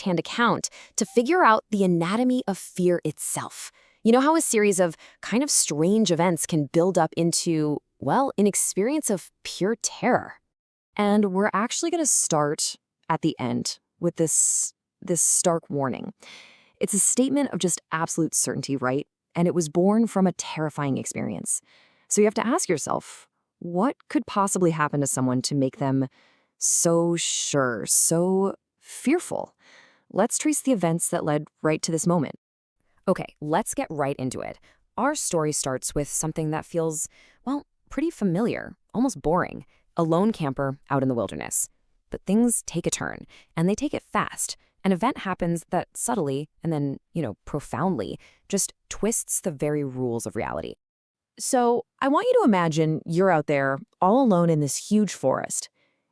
Hand account to figure out the anatomy of fear itself. You know how a series of kind of strange events can build up into, well, an experience of pure terror. And we're actually going to start at the end with this stark warning. It's a statement of just absolute certainty, right? And it was born from a terrifying experience. So you have to ask yourself, what could possibly happen to someone to make them so sure, so fearful? Let's trace the events that led right to this moment. Okay, let's get right into it. Our story starts with something that feels, well, pretty familiar, almost boring. A lone camper out in the wilderness. But things take a turn, and they take it fast. An event happens that subtly, and then, profoundly, just twists the very rules of reality. So I want you to imagine you're out there, all alone in this huge forest.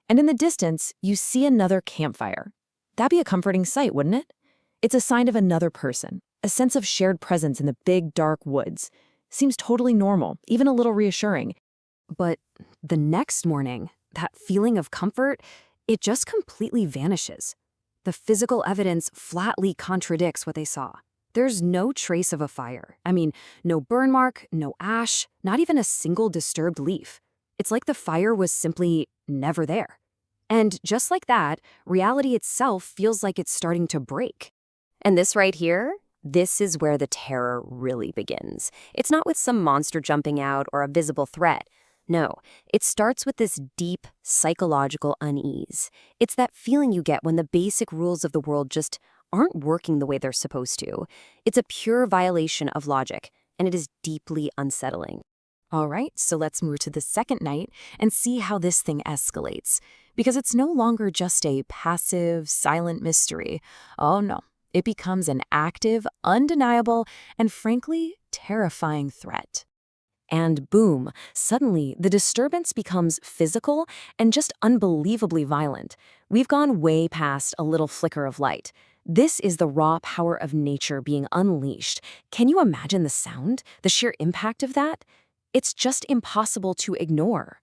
And in the distance, you see another campfire. That'd be a comforting sight, wouldn't it? It's a sign of another person, a sense of shared presence in the big, dark woods. Seems totally normal, even a little reassuring. But the next morning, that feeling of comfort, it just completely vanishes. The physical evidence flatly contradicts what they saw. There's no trace of a fire. I mean, no burn mark, no ash, not even a single disturbed leaf. It's like the fire was simply never there. And just like that, reality itself feels like it's starting to break. And this right here, this is where the terror really begins. It's not with some monster jumping out or a visible threat. No, it starts with this deep psychological unease. It's that feeling you get when the basic rules of the world just aren't working the way they're supposed to. It's a pure violation of logic, and it is deeply unsettling. All right, so let's move to the second night and see how this thing escalates. Because it's no longer just a passive, silent mystery. Oh no, it becomes an active, undeniable, and frankly, terrifying threat. And boom, suddenly the disturbance becomes physical and just unbelievably violent. We've gone way past a little flicker of light. This is the raw power of nature being unleashed. Can you imagine the sound, the sheer impact of that? It's just impossible to ignore.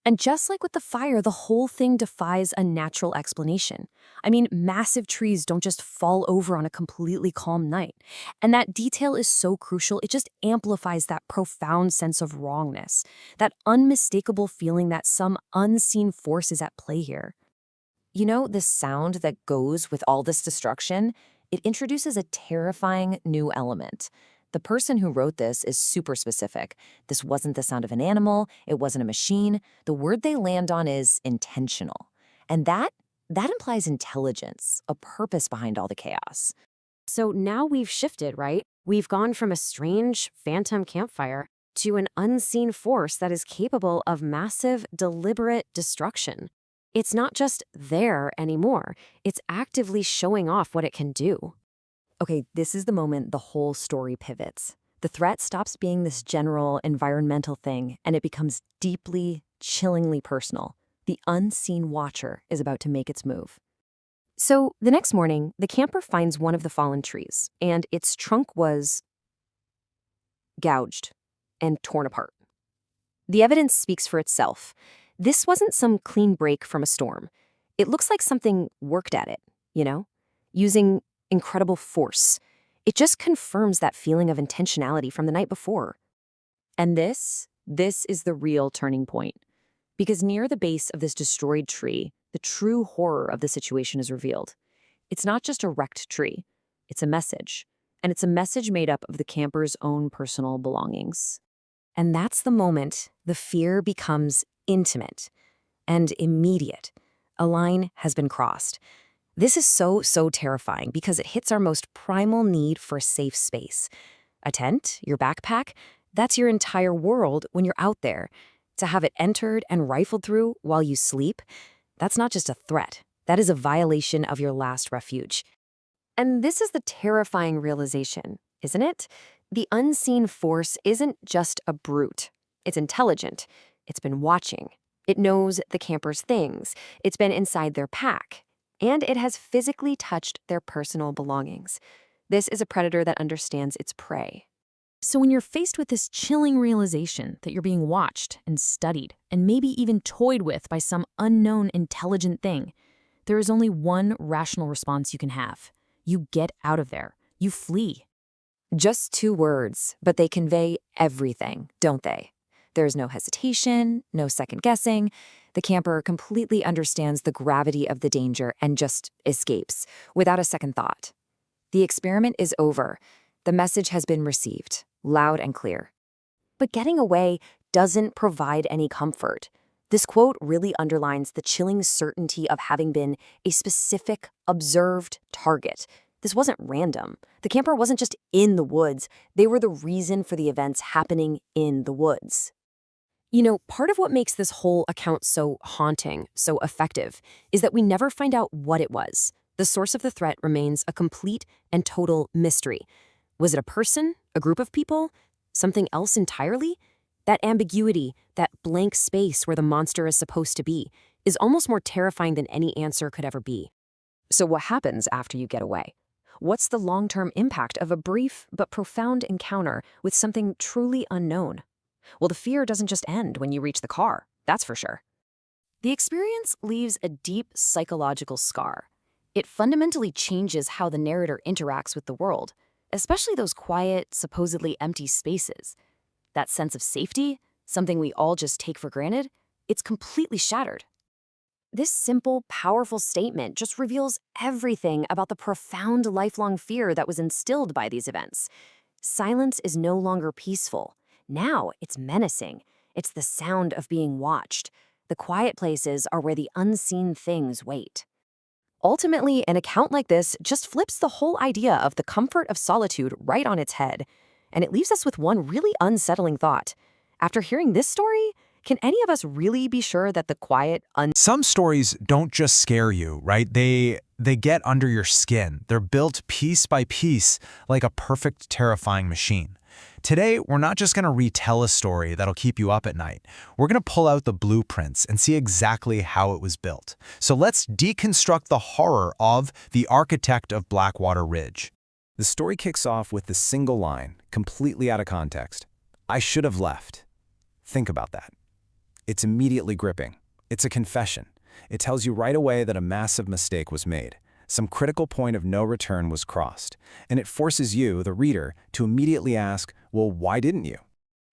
And just like with the fire, the whole thing defies a natural explanation. I mean, massive trees don't just fall over on a completely calm night. And that detail is so crucial, it just amplifies that profound sense of wrongness, that unmistakable feeling that some unseen force is at play here. You know, the sound that goes with all this destruction, it introduces a terrifying new element. The person who wrote this is super specific. This wasn't the sound of an animal. It wasn't a machine. The word they land on is intentional. And that implies intelligence, a purpose behind all the chaos. So now we've shifted, right? We've gone from a strange phantom campfire to an unseen force that is capable of massive, deliberate destruction. It's not just there anymore. It's actively showing off what it can do. Okay, this is the moment the whole story pivots. The threat stops being this general environmental thing, and it becomes deeply, chillingly personal. The unseen watcher is about to make its move. So the next morning, the camper finds one of the fallen trees, and its trunk was gouged and torn apart. The evidence speaks for itself. This wasn't some clean break from a storm. It looks like something worked at it, using incredible force. It just confirms that feeling of intentionality from the night before. And this is the real turning point. Because near the base of this destroyed tree, the true horror of the situation is revealed. It's not just a wrecked tree. It's a message. And it's a message made up of the camper's own personal belongings. And that's the moment the fear becomes intimate and immediate. A line has been crossed. This is so terrifying because it hits our most primal need for a safe space. A tent, your backpack, that's your entire world when you're out there. To have it entered and rifled through while you sleep, that's not just a threat. That is a violation of your last refuge. And this is the terrifying realization, isn't it? The unseen force isn't just a brute. It's intelligent. It's been watching. It knows the camper's things. It's been inside their pack. And it has physically touched their personal belongings. This is a predator that understands its prey. So when you're faced with this chilling realization that you're being watched and studied and maybe even toyed with by some unknown intelligent thing, there is only one rational response you can have. You get out of there. You flee. Just 2 words, but they convey everything, don't they? There's no hesitation, no second guessing. The camper completely understands the gravity of the danger and just escapes without a second thought. The experiment is over. The message has been received, loud and clear. But getting away doesn't provide any comfort. This quote really underlines the chilling certainty of having been a specific, observed target. This wasn't random. The camper wasn't just in the woods. They were the reason for the events happening in the woods. You know, part of what makes this whole account so haunting, so effective, is that we never find out what it was. The source of the threat remains a complete and total mystery. Was it a person, a group of people, something else entirely? That ambiguity, that blank space where the monster is supposed to be, is almost more terrifying than any answer could ever be. So what happens after you get away? What's the long-term impact of a brief but profound encounter with something truly unknown? Well, the fear doesn't just end when you reach the car, that's for sure. The experience leaves a deep psychological scar. It fundamentally changes how the narrator interacts with the world, especially those quiet, supposedly empty spaces. That sense of safety, something we all just take for granted, it's completely shattered. This simple, powerful statement just reveals everything about the profound lifelong fear that was instilled by these events. Silence is no longer peaceful. Now it's menacing. It's the sound of being watched. The quiet places are where the unseen things wait. Ultimately, an account like this just flips the whole idea of the comfort of solitude right on its head. And it leaves us with one really unsettling thought. After hearing this story, can any of us really be sure that the quiet, Some stories don't just scare you, right? They get under your skin. They're built piece by piece like a perfect, terrifying machine. Today, we're not just going to retell a story that'll keep you up at night. We're going to pull out the blueprints and see exactly how it was built. So let's deconstruct the horror of The Architect of Blackwater Ridge. The story kicks off with the single line, completely out of context. "I should have left." Think about that. It's immediately gripping. It's a confession. It tells you right away that a massive mistake was made. Some critical point of no return was crossed. And it forces you, the reader, to immediately ask, well, why didn't you?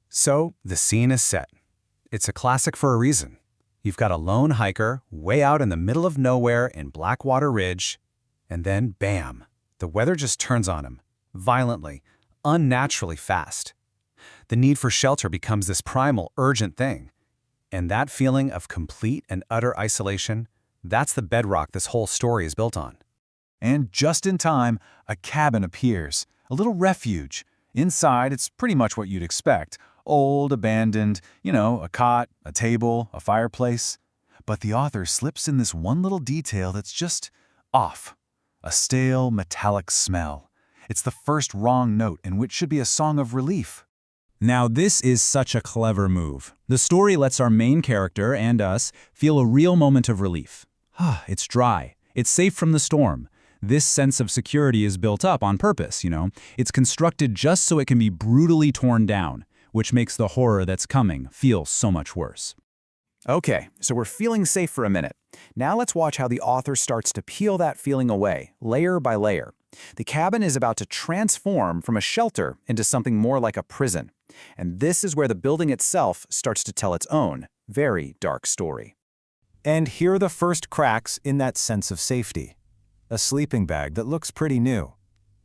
So the scene is set. It's a classic for a reason. You've got a lone hiker way out in the middle of nowhere in Blackwater Ridge, and then bam, the weather just turns on him, violently, unnaturally fast. The need for shelter becomes this primal, urgent thing. And that feeling of complete and utter isolation, that's the bedrock this whole story is built on. And just in time, a cabin appears, a little refuge. Inside, it's pretty much what you'd expect. Old, abandoned, a cot, a table, a fireplace. But the author slips in this one little detail that's just off. A stale, metallic smell. It's the first wrong note in which should be a song of relief. Now this is such a clever move. The story lets our main character and us feel a real moment of relief. It's dry. It's safe from the storm. This sense of security is built up on purpose, It's constructed just so it can be brutally torn down, which makes the horror that's coming feel so much worse. Okay, so we're feeling safe for a minute. Now let's watch how the author starts to peel that feeling away, layer by layer. The cabin is about to transform from a shelter into something more like a prison. And this is where the building itself starts to tell its own, very dark story. And here are the first cracks in that sense of safety. A sleeping bag that looks pretty new.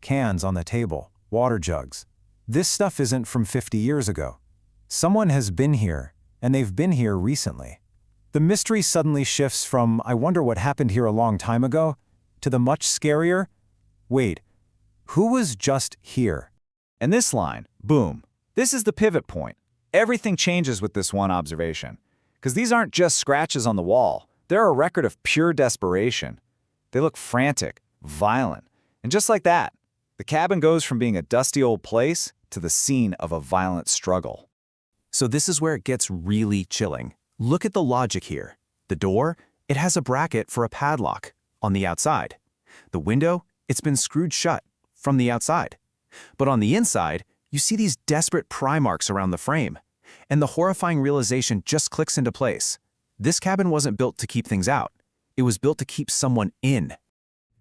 Cans on the table, water jugs. This stuff isn't from 50 years ago. Someone has been here, and they've been here recently. The mystery suddenly shifts from, I wonder what happened here a long time ago, to the much scarier, wait, who was just here? And this line, boom, this is the pivot point. Everything changes with this one observation. Because these aren't just scratches on the wall. They're a record of pure desperation. They look frantic, violent. And just like that, the cabin goes from being a dusty old place to the scene of a violent struggle. So this is where it gets really chilling. Look at the logic here. The door, it has a bracket for a padlock on the outside. The window, it's been screwed shut from the outside. But on the inside, You see these desperate pry marks around the frame, and the horrifying realization just clicks into place. This cabin wasn't built to keep things out. It was built to keep someone in.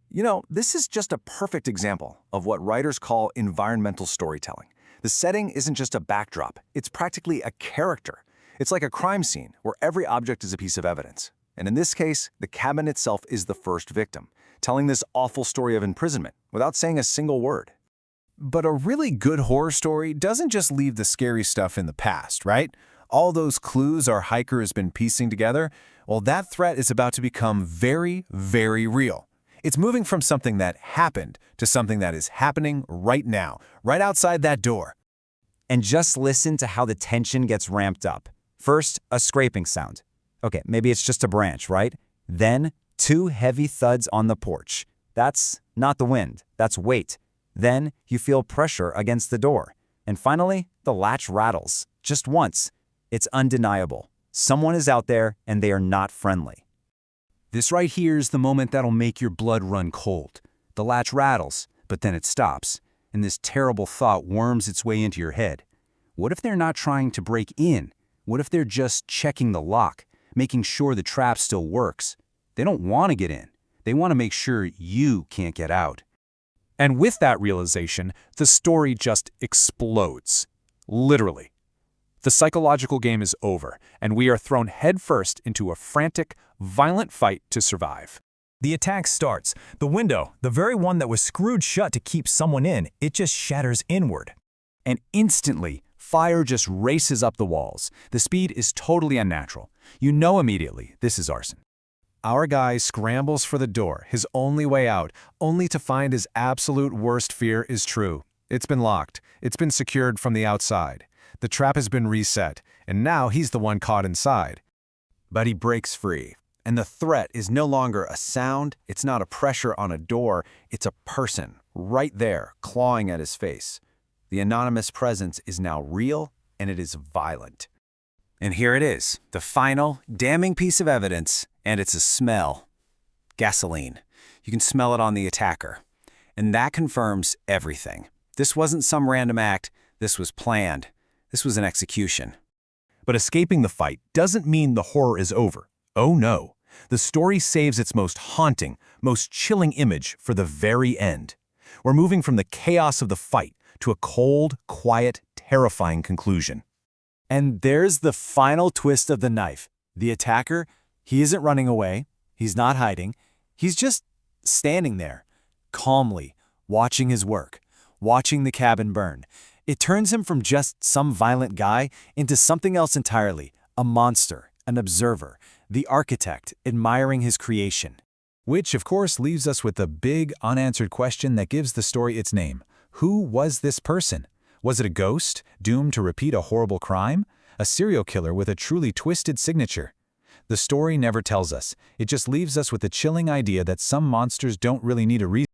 You know, this is just a perfect example of what writers call environmental storytelling. The setting isn't just a backdrop, it's practically a character. It's like a crime scene where every object is a piece of evidence. And in this case, the cabin itself is the first victim, telling this awful story of imprisonment without saying a single word. But a really good horror story doesn't just leave the scary stuff in the past, right? All those clues our hiker has been piecing together, well, that threat is about to become very, very real. It's moving from something that happened to something that is happening right now, right outside that door. And just listen to how the tension gets ramped up. First, a scraping sound. Okay, maybe it's just a branch, right? Then, 2 heavy thuds on the porch. That's not the wind, that's weight. Then, you feel pressure against the door. And finally, the latch rattles. Just once. It's undeniable. Someone is out there, and they are not friendly. This right here is the moment that'll make your blood run cold. The latch rattles, but then it stops, and this terrible thought worms its way into your head. What if they're not trying to break in? What if they're just checking the lock, making sure the trap still works? They don't want to get in. They want to make sure you can't get out. And with that realization, the story just explodes. Literally. The psychological game is over, and we are thrown headfirst into a frantic, violent fight to survive. The attack starts. The window, the very one that was screwed shut to keep someone in, it just shatters inward. And instantly, fire just races up the walls. The speed is totally unnatural. You know immediately this is arson. Our guy scrambles for the door, his only way out, only to find his absolute worst fear is true. It's been locked. It's been secured from the outside. The trap has been reset, and now he's the one caught inside. But he breaks free, and the threat is no longer a sound, it's not a pressure on a door, it's a person, right there, clawing at his face. The anonymous presence is now real, and it is violent. And here it is, the final, damning piece of evidence, and it's a smell. Gasoline. You can smell it on the attacker. And that confirms everything. This wasn't some random act, this was planned. This was an execution. But escaping the fight doesn't mean the horror is over. Oh no. The story saves its most haunting, most chilling image for the very end. We're moving from the chaos of the fight to a cold, quiet, terrifying conclusion. And there's the final twist of the knife. The attacker, he isn't running away, he's not hiding, he's just standing there, calmly, watching his work, watching the cabin burn. It turns him from just some violent guy into something else entirely, a monster, an observer, the architect admiring his creation. Which, of course, leaves us with the big, unanswered question that gives the story its name. Who was this person? Was it a ghost, doomed to repeat a horrible crime? A serial killer with a truly twisted signature? The story never tells us. It just leaves us with the chilling idea that some monsters don't really need a reason.